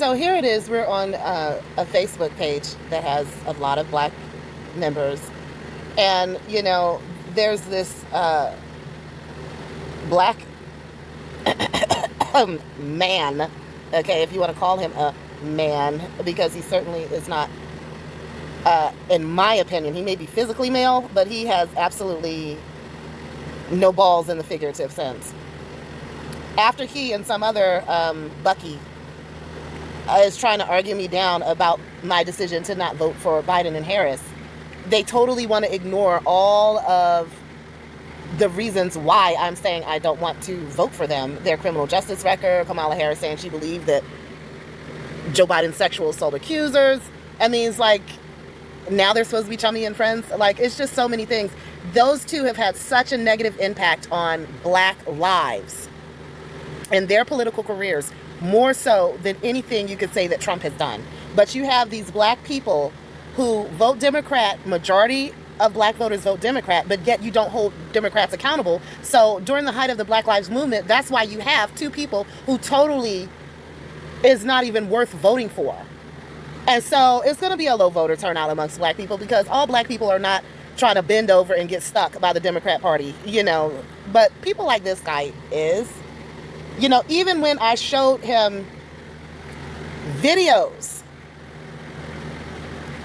So here it is. We're on a Facebook page that has a lot of black members. And, there's this black man, okay, if you want to call him a man, because he certainly is not, in my opinion, he may be physically male, but he has absolutely no balls in the figurative sense. After he and some other Bucky is trying to argue me down about my decision to not vote for Biden and Harris, they totally want to ignore all of the reasons why I'm saying I don't want to vote for them. Their criminal justice record, Kamala Harris saying she believed that Joe Biden's sexual assault accusers. I mean, it's like, now they're supposed to be chummy and friends. Like, it's just so many things. Those two have had such a negative impact on black lives and their political careers, more so than anything you could say that Trump has done. But you have these black people who vote Democrat, majority of black voters vote Democrat, but yet you don't hold Democrats accountable. So during the height of the Black Lives Movement, that's why you have two people who totally is not even worth voting for. And so it's going to be a low voter turnout amongst black people, because all black people are not trying to bend over and get stuck by the Democrat Party, But people like this guy is. Even when I showed him videos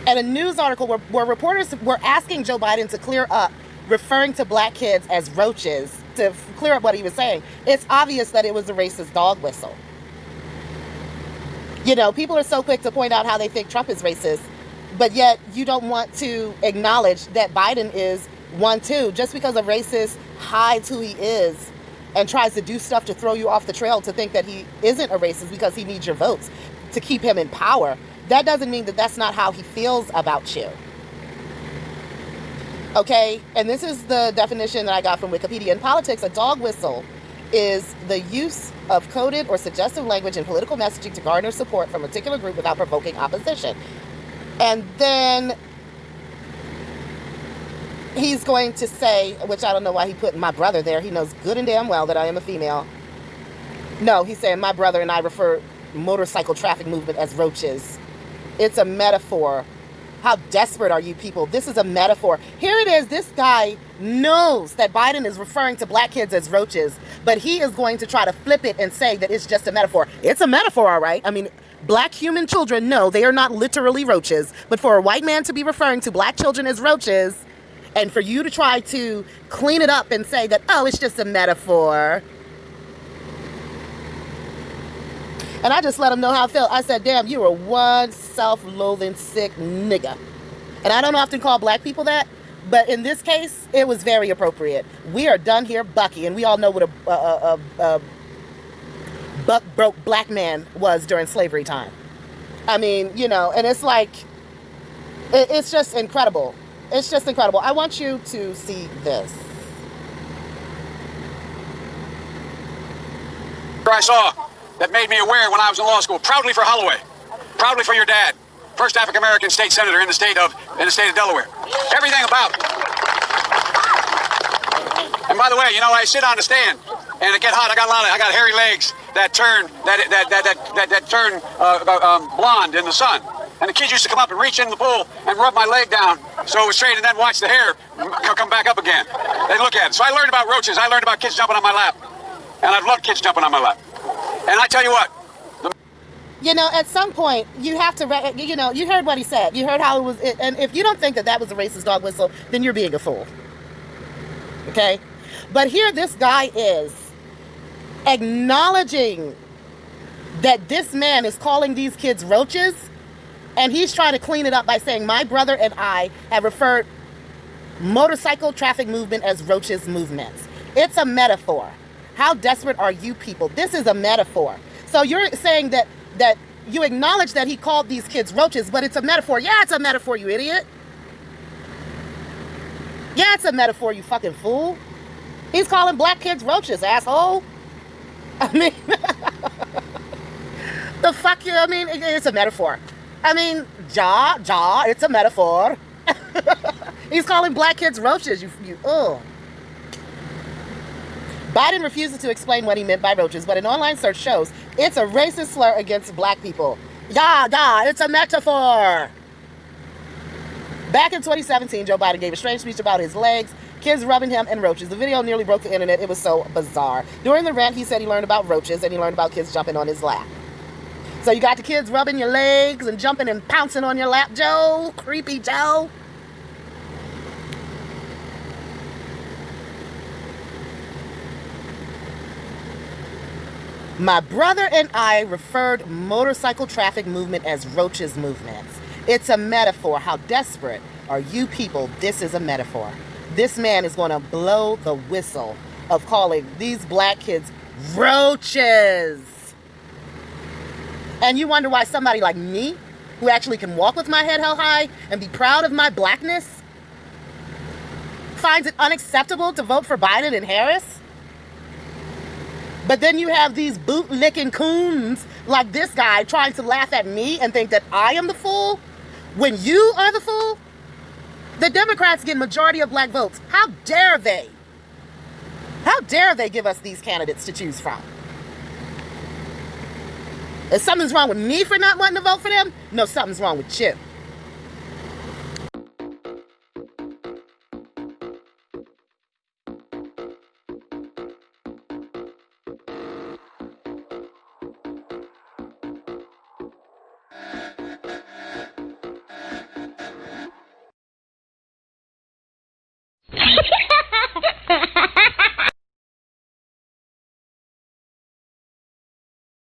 and a news article where reporters were asking Joe Biden to clear up referring to black kids as roaches, to clear up what he was saying, it's obvious that it was a racist dog whistle. People are so quick to point out how they think Trump is racist, but yet you don't want to acknowledge that Biden is one too. Just because a racist hides who he is and tries to do stuff to throw you off the trail to think that he isn't a racist because he needs your votes to keep him in power, that doesn't mean that that's not how he feels about you. Okay? And this is the definition that I got from Wikipedia. In politics, a dog whistle is the use of coded or suggestive language in political messaging to garner support from a particular group without provoking opposition. And then he's going to say, which I don't know why he put my brother there. He knows good and damn well that I am a female. No, he's saying my brother and I refer motorcycle traffic movement as roaches. It's a metaphor. How desperate are you people? This is a metaphor. Here it is. This guy knows that Biden is referring to black kids as roaches, but he is going to try to flip it and say that it's just a metaphor. It's a metaphor, all right. I mean, black human children, no, they are not literally roaches. But for a white man to be referring to black children as roaches, and for you to try to clean it up and say that, oh, it's just a metaphor. And I just let him know how I felt. I said, damn, you are one self-loathing sick nigga. And I don't often call black people that, but in this case, it was very appropriate. We are done here, Bucky, and we all know what a buck broke black man was during slavery time. I mean, and it's like, it's just incredible. It's just incredible. I want you to see this. I saw that made me aware when I was in law school, proudly for Holloway, proudly for your dad, first African-American state senator in the state of Delaware. Everything about it. And by the way, I sit on the stand and it get hot. I got hairy legs that turn blonde in the sun. And the kids used to come up and reach in the pool and rub my leg down so it was straight, and then watch the hair come back up again. They look at it. So I learned about roaches. I learned about kids jumping on my lap. And I've loved kids jumping on my lap. And I tell you what. At some point, you have to, you heard what he said. You heard how it was. And if you don't think that was a racist dog whistle, then you're being a fool. Okay? But here this guy is acknowledging that this man is calling these kids roaches. And he's trying to clean it up by saying, my brother and I have referred motorcycle traffic movement as roaches movements. It's a metaphor. How desperate are you people? This is a metaphor. So you're saying that you acknowledge that he called these kids roaches, but it's a metaphor. Yeah, it's a metaphor, you idiot. Yeah, it's a metaphor, you fucking fool. He's calling black kids roaches, asshole. I mean, the fuck you, it's a metaphor. It's a metaphor. He's calling black kids roaches, ugh. Biden refuses to explain what he meant by roaches, but an online search shows it's a racist slur against black people. Yeah, it's a metaphor. Back in 2017, Joe Biden gave a strange speech about his legs, kids rubbing him, and roaches. The video nearly broke the internet. It was so bizarre. During the rant, he said he learned about roaches and he learned about kids jumping on his lap. So you got the kids rubbing your legs and jumping and pouncing on your lap, Joe? Creepy Joe. My brother and I referred motorcycle traffic movement as roaches movements. It's a metaphor. How desperate are you people? This is a metaphor. This man is going to blow the whistle of calling these black kids roaches. And you wonder why somebody like me, who actually can walk with my head held high and be proud of my blackness, finds it unacceptable to vote for Biden and Harris? But then you have these boot-licking coons like this guy trying to laugh at me and think that I am the fool when you are the fool? The Democrats get majority of black votes. How dare they? How dare they give us these candidates to choose from? If something's wrong with me for not wanting to vote for them, no, something's wrong with you.